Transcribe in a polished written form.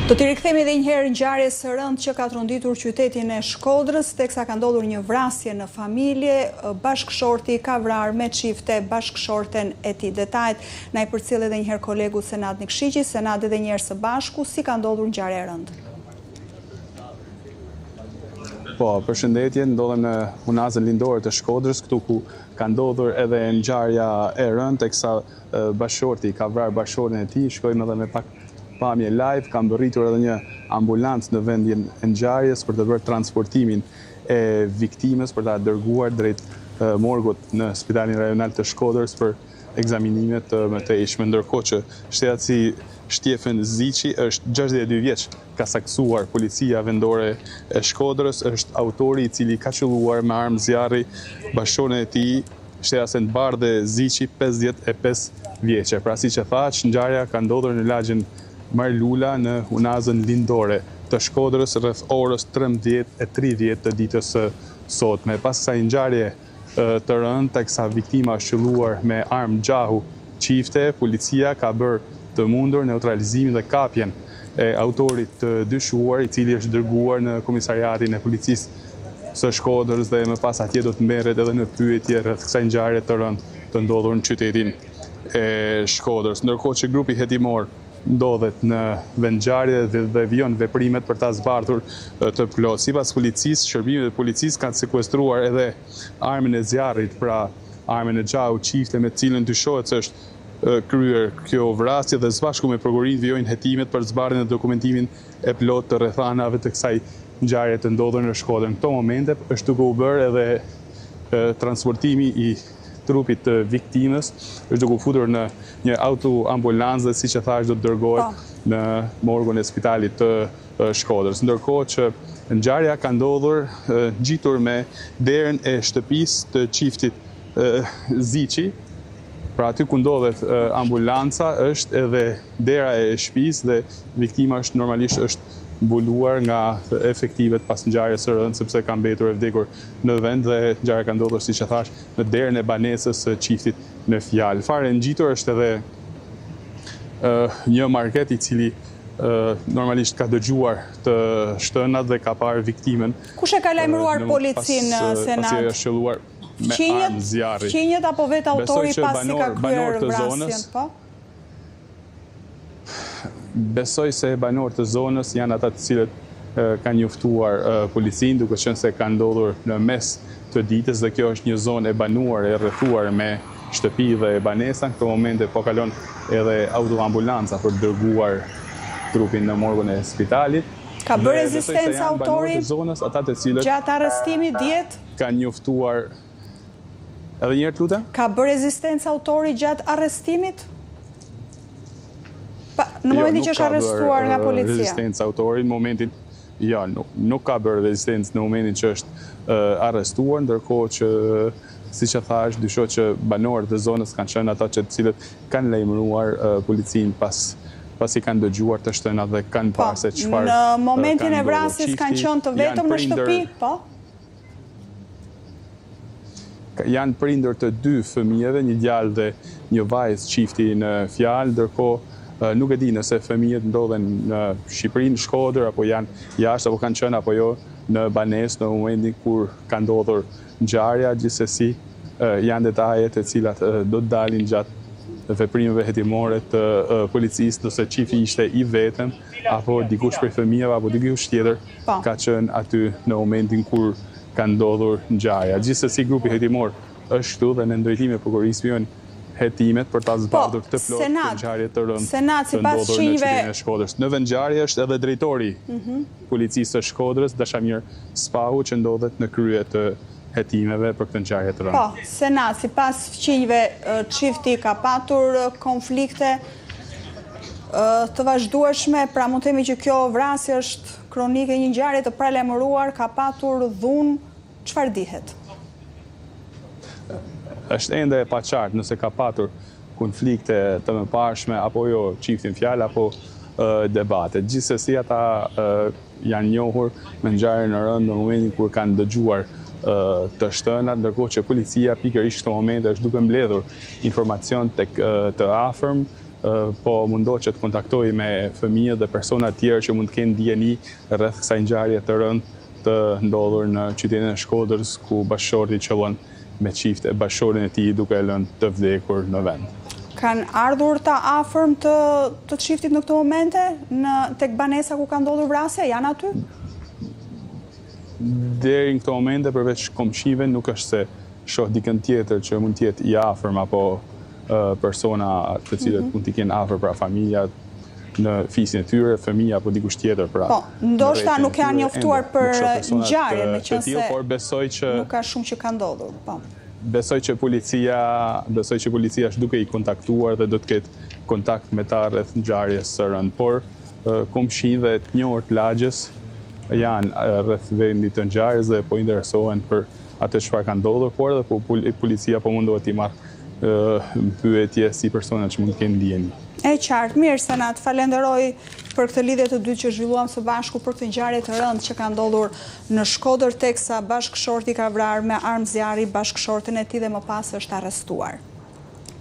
Do t'i rikthemi edhe një herë ngjarjes së rëndë që ka tronditur qytetin e Shkodrës, teksa ka ndodhur një vrasje në familje, bashkëshorti ka vrarë me çifte bashkëshorten e tij. Detajet na i përcjell edhe një herë kolegu Senad Nikšići. Senad, edhe një herë së bashku, si ka ndodhur ngjarja e rëndë? Po, përshëndetje, ndodhem në unazën lindore të Shkodrës, këtu ku ka ndodhur edhe ngjarja e rëndë, teksa bashkëshorti ka vrarë bashkëshorten e tij. Shkojmë edhe me pak pamje live, kam bërritur edhe një ambulancë në vendin e ngjarjes për të bërë transportimin e viktimës, për ta dërguar drejt morgut në Spitalin Rajonal të Shkodrës për ekzaminimet të mëtejshme, ndërkohë që shtetësi Shtjefen Ziçi është 62 vjeç, ka saksuar policia vendore e Shkodrës, është autori i cili ka qelluar me armë zjarri bashkëshorten e tij, shtetasen Bardhe Ziçi, 55 vjeçe. Pra, siç e thash, ngjarja ka ndodhur në lagjen Marlula në unazën lindore të Shkodrës rreth orës 13:30 të ditës së sotme. Pas kësaj ngjarje të rëndë, teksa viktima është qelluar me armë gjahu çifte, policia ka bërë të mundur neutralizimin dhe kapjen e autorit të dyshuar, i cili është dërguar në komisariatin e policisë së Shkodrës dhe më pas atje do të merret edhe në pyetje rreth kësaj ngjarje të rëndë të ndodhur në qytetin e Shkodrës. Ndërkohë që grupi hetimor ndodhet në vendngjarje dhe vijon veprimet për ta zbardhur të plot. Sipas policisë, shërbimet e policisë kanë sekuestruar edhe armën e zjarrit, pra armën e gjahu çifte me të cilën dyshohet se është kryer kjo vrasje dhe së bashku me prokurorin vijojnë hetimet për zbardhjen dhe dokumentimin e plot të rrethanave të kësaj ngjarje të ndodhur në Shkodër. Në këto momente është duke u bërë edhe transportimi i trupit të viktimës, është duke u futur në një autoambulancë dhe siç e thash do të dërgohet në morgun e Spitalit të Shkodrës. Ndërkohë që ngjarja ka ndodhur ngjitur me derën e shtëpisë të çiftit Ziçi. Pra aty ku ndodhet ambulanca është edhe dera e shtëpisë dhe viktima normalisht është mbuluar nga efektivet pas ngjarjes së rëndë, sepse ka mbetur e vdekur në vend dhe ngjarja ka ndodhur, siç e thash, në derën e banesës së çiftit në fjalë. Fare ngjitur është edhe një market i cili normalisht ka dëgjuar të shtënat dhe ka parë viktimën. Kush e ka lajmëruar policinë, Senad? Pasi është qelluar me armë zjarri. Qenjët apo vetë autori pasi ka kryer vrasjen, po? Besoj se banorët të zonës janë ata të cilët kanë njoftuar policinë, duke qenë se ka ndodhur në mes të ditës dhe kjo është një zonë e banuar, e rrethuar me shtëpi dhe banesa. Në këto momente po kalon edhe autoambulanca për dërguar trupin në morgun e Spitalit. Ka bërë rezistencë autori gjatë arrestimit, dihet? Kanë njoftuar. Edhe një herë lutem? Ka bërë rezistencë autori gjatë arrestimit? Në momentin që është arrestuar nga policia. Rezistencë autori në momentin, ja, nuk ka bërë rezistencë në momentin që është arrestuar, ndërkohë që, siç e thash, dyshohet që banorët e zonës kanë qenë ata të cilët kanë lajmëruar policinë pasi kanë dëgjuar të shtënat dhe kanë parë se çfarë. Në momentin e vrasjes kanë qenë të vetëm në shtëpi, po? Janë prindër të 2 fëmijëve, një djalë dhe një vajzë, çifti në fjalë, ndërkohë nuk e di nëse fëmijët ndodhen në Shqipëri, në Shkodër, apo janë jashtë, apo kanë qenë apo jo në banesë në momentin kur ka ndodhur ngjarja. Gjithsesi janë detaje të cilat do të dalin gjatë veprimeve hetimore të policisë, nëse çifti ishte i vetëm, apo dikush prej fëmijëve, apo dikush tjetër ka qenë aty në momentin kur ka ndodhur ngjarja. Gjithsesi grupi hetimor është këtu dhe në ndërtimin e prokurorisë vijojnë hetimet për ta zbardhur të plotë ngjarje të rëndë të ndodhur në qytetin e Shkodrës. Në vendngjarje është edhe drejtori policisë së Shkodrës, Dashamir Spahu, që ndodhet në krye të hetimeve për këtë ngjarje të rëndë. Po, Senad, sipas fqinjve, çifti ka patur konflikte të vazhdueshme, pra mund të themi që kjo vrasje është kronike, një ngjarje të paralajmëruar, ka patur dhunë, çfarë dihet? Është ende e paqartë nëse ka patur konflikte të mëparshme apo jo, çiftin fjalë apo debate. Gjithsesi ata janë njohur me ngjarjen e rëndë në momentin kur kanë dëgjuar të shtënat, ndërkohë që policia pikërisht në këtë moment është duke mbledhur informacion tek të afërm po mundo që të kontaktoj me fëmijët dhe persona tjerë që mund të kenë dijeni rreth kësaj ngjarje të rëndë të ndodhur në qytetin e Shkodrës, ku bashkëshorti qëllon me çifte bashkëshortin e tij duke e lënë të vdekur në vend. Kanë ardhur të afërm të çiftit në këto momente tek banesa ku ka ndodhur vrasja, janë aty? Deri në këto momente, përveç komshive, nuk është se shoh dikën tjetër që mund të jetë i afërm apo persona të cilët mund të kenë afër pra familja në fisin e tyre, fëmija apo dikush tjetër pra. Po, ndoshta nuk janë njoftuar për ngjarjen, meqense por besoj që nuk ka shumë që ka ndodhur. Po. Besoj që policia është duke i kontaktuar dhe do të ketë kontakt me ta rreth ngjarjes së rëndë, por komshive të njohur të lagjës janë rreth vendit të ngjarjes dhe po interesohen për atë çfarë ka ndodhur, por edhe policia po mundohet t'i marrë pyetje si persona që mund të kenë dijeni. E qartë, mirë Senat, falenderoj për këtë lidhje të dytë që zhvilluam së bashku për këtë ngjarje të rëndë që ka ndodhur në Shkodër, teksa bashkëshorti ka vrarë me armë zjarri bashkëshorten e tij dhe më pas është arrestuar.